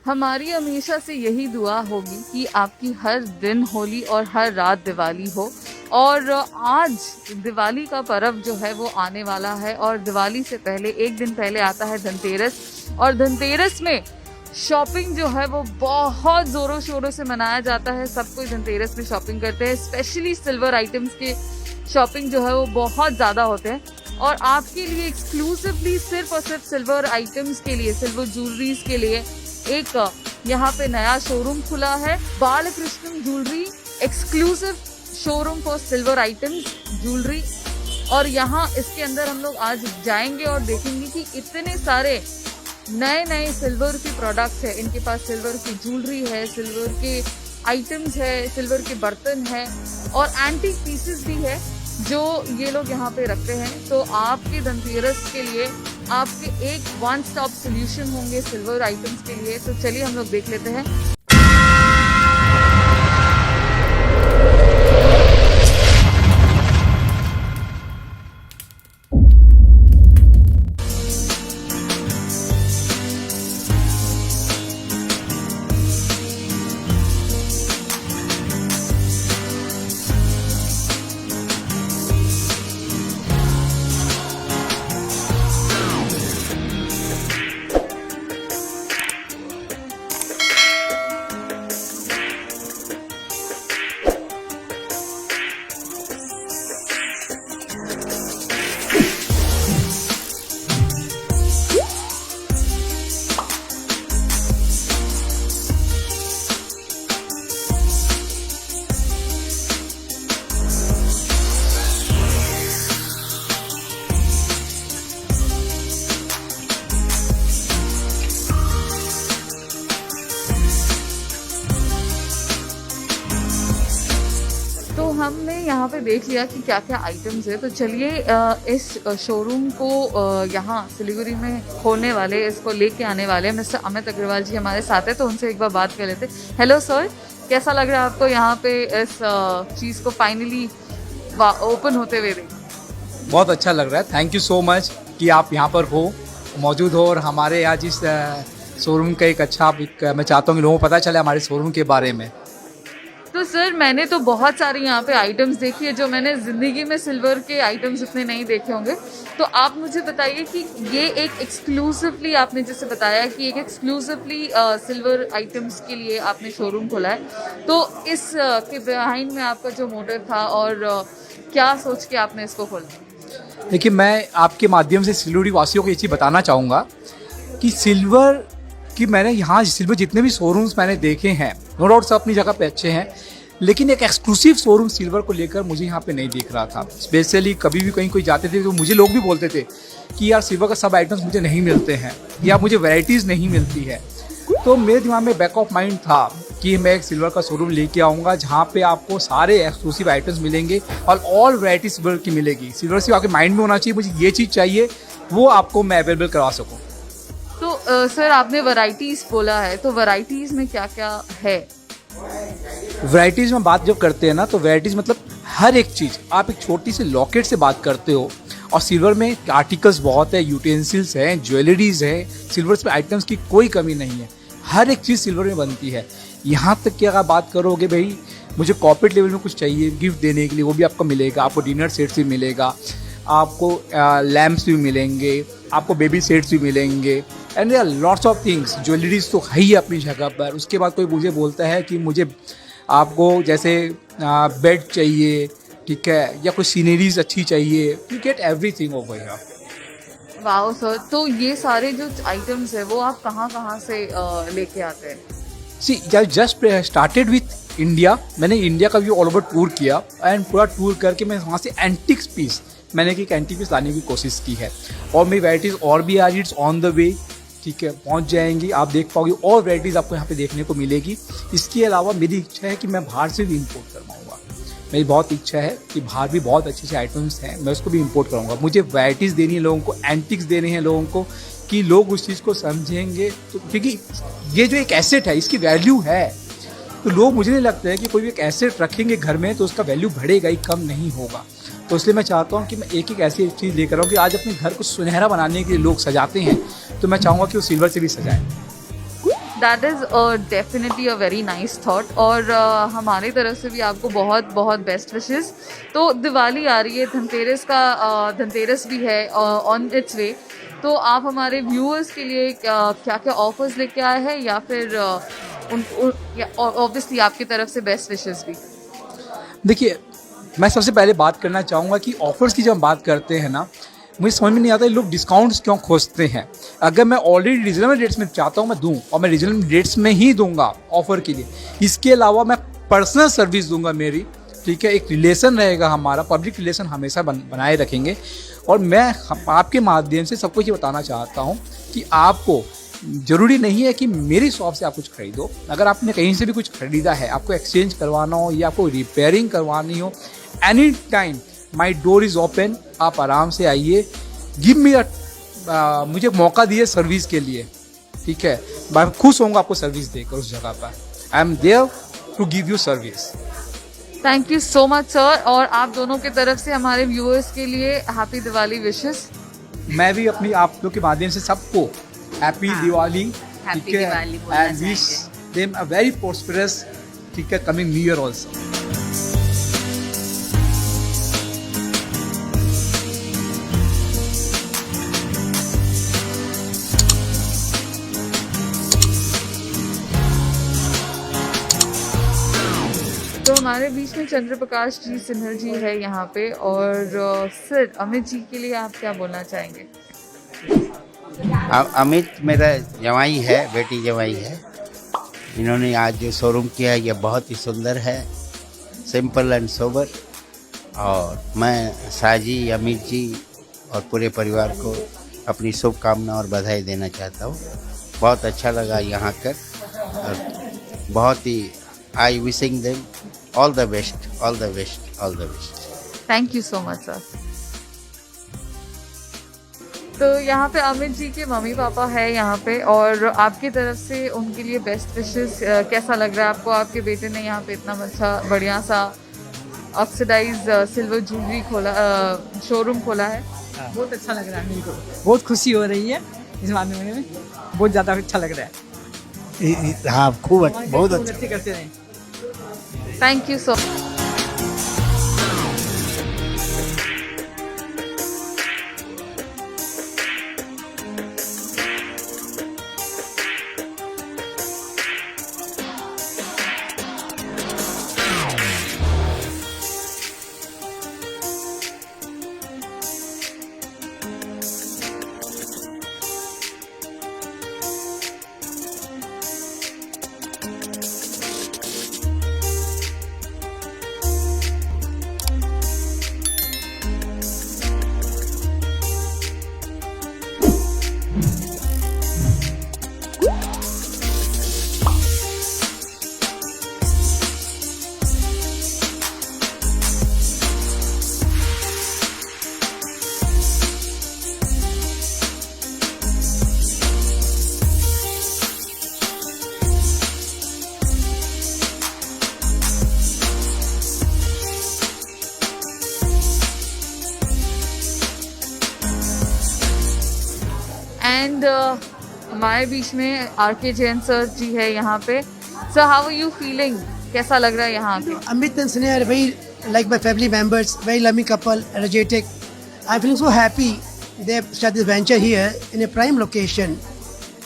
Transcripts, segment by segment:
हमारी हमेशा से यही दुआ होगी कि आपकी हर दिन होली और हर रात दिवाली हो। और आज दिवाली का पर्व जो है वो आने वाला है और दिवाली से पहले एक दिन पहले आता है धनतेरस। और धनतेरस में शॉपिंग जो है वो बहुत ज़ोरों शोरों से मनाया जाता है। सब कोई धनतेरस में शॉपिंग करते हैं, स्पेशली सिल्वर आइटम्स के शॉपिंग जो है वो बहुत ज़्यादा होते हैं। और आपके लिए एक्सक्लूसिवली सिर्फ और सिर्फ सिल्वर आइटम्स के लिए, सिल्वर ज्वेलरीज के लिए एक यहाँ पे नया शोरूम खुला है, Balkrishna jewellery, exclusive showroom for silver items jewellery. और यहाँ इसके अंदर हम लोग आज जाएंगे और देखेंगे कि इतने सारे नए नए सिल्वर के प्रोडक्ट्स है। इनके पास सिल्वर की ज्वेलरी है, सिल्वर के आइटम्स है, सिल्वर के बर्तन है और एंटीक पीसेस भी है जो ये लोग यहाँ पे रखते हैं। तो आपके धनतेरस के लिए आपके एक वन स्टॉप सोल्यूशन होंगे सिल्वर आइटम्स के लिए। तो चलिए हम लोग देख लेते हैं। तो हमने यहाँ पे देख लिया कि क्या क्या आइटम्स है। तो चलिए इस शोरूम को यहाँ सिलीगुड़ी में खोलने वाले, इसको लेके आने वाले मिस्टर अमित अग्रवाल जी हमारे साथ है। तो उनसे एक बार बात कर लेते। हेलो सर, कैसा लग रहा है आपको यहाँ पे इस चीज़ को फाइनली ओपन होते हुए देख? बहुत अच्छा लग रहा है। थैंक यू सो मच कि आप यहाँ पर हो, मौजूद हो और हमारे यहाँ जिस शोरूम का एक अच्छा मैं चाहता हूँ कि लोगों को पता चले हमारे शोरूम के बारे में। तो सर मैंने तो बहुत सारी यहाँ पे आइटम्स देखी है जो मैंने ज़िंदगी में सिल्वर के आइटम्स उतने नहीं देखे होंगे। तो आप मुझे बताइए कि ये एक एक्सक्लूसिवली, आपने जैसे बताया कि एक एक्सक्लूसिवली सिल्वर आइटम्स के लिए आपने शोरूम खोला है। तो इस के बिहाइंड में आपका जो मोटिव था और क्या सोच के आपने इसको खोला? देखिए, मैं आपके माध्यम से सिलीगुड़ी वासियों को ये चीज़ बताना चाहूँगा कि सिल्वर कि मैंने यहाँ सिल्वर जितने भी शोरूम्स मैंने देखे हैं, नो डाउट सब अपनी जगह पे अच्छे हैं, लेकिन एक एक्सक्लूसिव शोरूम सिल्वर को लेकर मुझे यहाँ पे नहीं दिख रहा था। स्पेशली कभी भी कहीं कोई जाते थे तो मुझे लोग भी बोलते थे कि यार सिल्वर का सब आइटम्स मुझे नहीं मिलते हैं या मुझे वैराइटीज़ नहीं मिलती है। तो मेरे दिमाग में बैक ऑफ माइंड था कि मैं एक सिल्वर का शोरूम लेके आऊँगा जहाँ पे आपको सारे एक्सक्लूसिव आइटम्स मिलेंगे और ऑल वैराइटी सिल्वर की मिलेगी। सिल्वर सिर्फ आपके माइंड में होना चाहिए, मुझे ये चीज़ चाहिए, वो आपको मैं अवेलेबल करवा सकूँ। तो सर आपने वैराइटीज़ बोला है, तो वैराइटीज़ में क्या क्या है? वैराइटीज़ में बात जब करते हैं ना, तो वैराइटीज़ मतलब हर एक चीज़। आप एक छोटी सी लॉकेट से बात करते हो और सिल्वर में आर्टिकल्स बहुत है, यूटेंसिल्स हैं, ज्वेलरीज़ है, सिल्वर में आइटम्स की कोई कमी नहीं है। हर एक चीज़ सिल्वर में बनती है। यहाँ तक कि अगर बात करोगे भाई मुझे कॉर्पोरेट लेवल में कुछ चाहिए गिफ्ट देने के लिए, वो भी आपको मिलेगा। आपको डिनर सेट्स भी मिलेगा, आपको लैम्प्स भी मिलेंगे, आपको बेबी सेट्स भी मिलेंगे and there are lots of things. Jewelleries तो है ही अपनी जगह पर। उसके बाद कोई मुझे बोलता है कि मुझे आपको जैसे बेड चाहिए, ठीक है, या कोई सीनरीज अच्छी चाहिए, you get everything over here. Wow sir, तो ये सारे जो आइटम्स है वो आप कहाँ कहाँ से लेके आते हैं? See I just started with India. मैंने इंडिया का भी ऑल ओवर टूर किया एंड पूरा टूर करके मैं वहाँ से एंटिक्स पीस मैंने एक एंटीक पीस लाने की कोशिश की है और मेरी वैराइटीज़ और भी आज इट्स ऑन द वे, ठीक है, पहुंच जाएंगी। आप देख पाओगे और वैराइटीज़ आपको यहाँ पे देखने को मिलेगी। इसके अलावा मेरी इच्छा है कि मैं बाहर से भी इंपोर्ट करवाऊँगा। मेरी बहुत इच्छा है कि बाहर भी बहुत अच्छे अच्छे आइटम्स हैं, मैं उसको भी इंपोर्ट कराऊँगा। मुझे वैराइटीज़ देनी है लोगों को, एंटिक्स देने हैं लोगों को कि लोग उस चीज़ को समझेंगे। तो क्योंकि ये जो एक एसेट है इसकी वैल्यू है, तो लोग, मुझे नहीं लगता है कि कोई भी एक एसेट रखेंगे घर में तो उसका वैल्यू बढ़ेगा ही, कम नहीं होगा। तो इसलिए मैं चाहता हूँ कि मैं एक एक ऐसी चीज़ लेकर आऊँ कि आज अपने घर को सुनहरा बनाने के लिए लोग सजाते हैं, तो मैं चाहूँगा कि वो सिल्वर से भी सजाएं। That is definitely a very nice thought और हमारी तरफ से भी आपको बहुत बहुत बेस्ट विशेस। तो दिवाली आ रही है, धनतेरस भी है ऑन इट्स वे, तो आप हमारे व्यूअर्स के लिए क्या क्या ऑफर्स लेके आए हैं या फिर ऑब्वियसली आपकी तरफ से बेस्ट विशेस भी। देखिए, मैं सबसे पहले बात करना चाहूँगा कि ऑफर्स की जब हम बात करते हैं ना, मुझे समझ में नहीं आता ये लोग डिस्काउंट्स क्यों खोजते हैं। अगर मैं ऑलरेडी रीजनेबल रेट्स में चाहता हूँ मैं दूँ, और मैं रीजनेबल रेट्स में ही दूंगा ऑफर के लिए। इसके अलावा मैं पर्सनल सर्विस दूंगा मेरी, ठीक है, एक रिलेशन रहेगा हमारा, पब्लिक रिलेशन हमेशा बनाए रखेंगे। और मैं आपके माध्यम से सबको ये बताना चाहता हूँ कि आपको ज़रूरी नहीं है कि मेरी शॉप से आप कुछ खरीदो। अगर आपने कहीं से भी कुछ खरीदा है, आपको एक्सचेंज करवाना हो या आपको रिपेयरिंग करवानी हो, any time my door is open. आप आराम से आइए, गिव मी मुझे मौका दिए सर्विस के लिए, ठीक है। मैं खुश होऊंगा आपको सर्विस देकर उस जगह पर। I am there to give you service. Thank you so much sir, और आप दोनों की तरफ से हमारे व्यूअर्स के लिए हैप्पी दिवाली विशेस। मैं भी अपनी आप लोग के माध्यम से सबको हैप्पी दिवाली, ठीक है, and wish them a very prosperous, ठीक है, कमिंग न्यू ईयर ऑल्सो। तो हमारे बीच में चंद्र प्रकाश जी सिन्हा जी है यहाँ पे, और सर अमित जी के लिए आप क्या बोलना चाहेंगे। अमित मेरा जवाई है, बेटी जवाई है। इन्होंने आज जो शोरूम किया है ये बहुत ही सुंदर है, सिंपल एंड सोबर। और मैं साजी, अमित जी और पूरे परिवार को अपनी शुभकामना और बधाई देना चाहता हूँ। बहुत अच्छा लगा यहाँ कर, और बहुत ही I wishing them all the best, all the best, all the best. Thank you so much sir. तो यहाँ पे अमित जी के मम्मी पापा है यहाँ पे, और आपकी तरफ से उनके लिए बेस्ट विशेस। कैसा लग रहा है आपको, आपके बेटे ने यहाँ पे इतना अच्छा बढ़िया सा ऑक्सीडाइज सिल्वर ज्वेलरी शोरूम खोला है। बहुत अच्छा लग रहा है मेरे को, बहुत खुशी हो रही है इस मामले में, बहुत ज़्यादा अच्छा लग रहा है। हाँ, खूब बहुत अच्छे करते रहे। थैंक यू सो एंड हमारे बीच में आर.के. जैन सर जी है यहाँ पे। Sir how are you feeling, कैसा लग रहा है यहाँ पे। Amit and Sneha are very like my family members, very loving couple, energetic. I'm feeling so happy they have started this venture here in a prime location,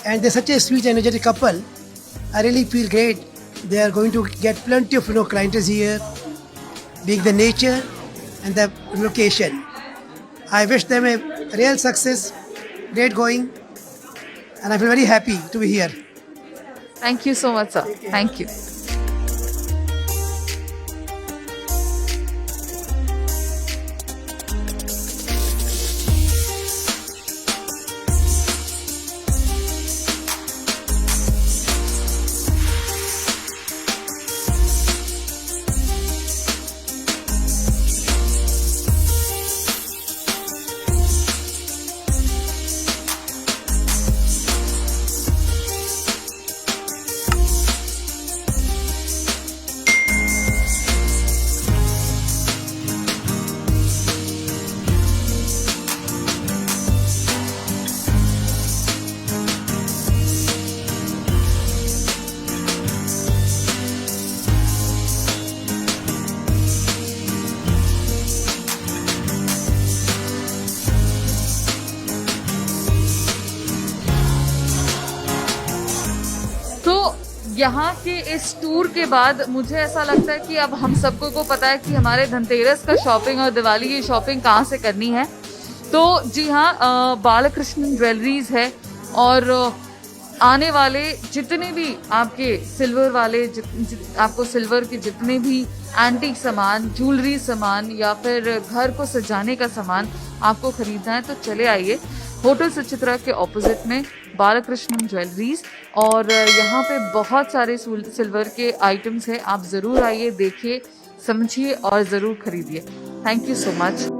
and they're such a sweet, energetic couple. I really feel great. They are going to get plenty of clients here, being the nature and the location. I wish them a real success, great going, and I feel very happy to be here. Thank you so much, sir. Thank you. तो यहाँ के इस tour के बाद मुझे ऐसा लगता है कि अब हम सबको को पता है कि हमारे धनतेरस का शॉपिंग और दिवाली की शॉपिंग कहाँ से करनी है। तो जी हाँ, बालकृष्ण ज्वेलरीज है और आने वाले जितने भी आपके सिल्वर वाले आपको सिल्वर के जितने भी एंटीक सामान, ज्वेलरी सामान या फिर घर को सजाने का सामान आपको खरीदना है तो चले आइए होटल सुचित्रा के ऑपोजिट में बालकृष्ण ज्वेलरीज। और यहाँ पे बहुत सारे सिल्वर के आइटम्स हैं, आप ज़रूर आइए, देखिए, समझिए और ज़रूर खरीदिए। Thank you so much.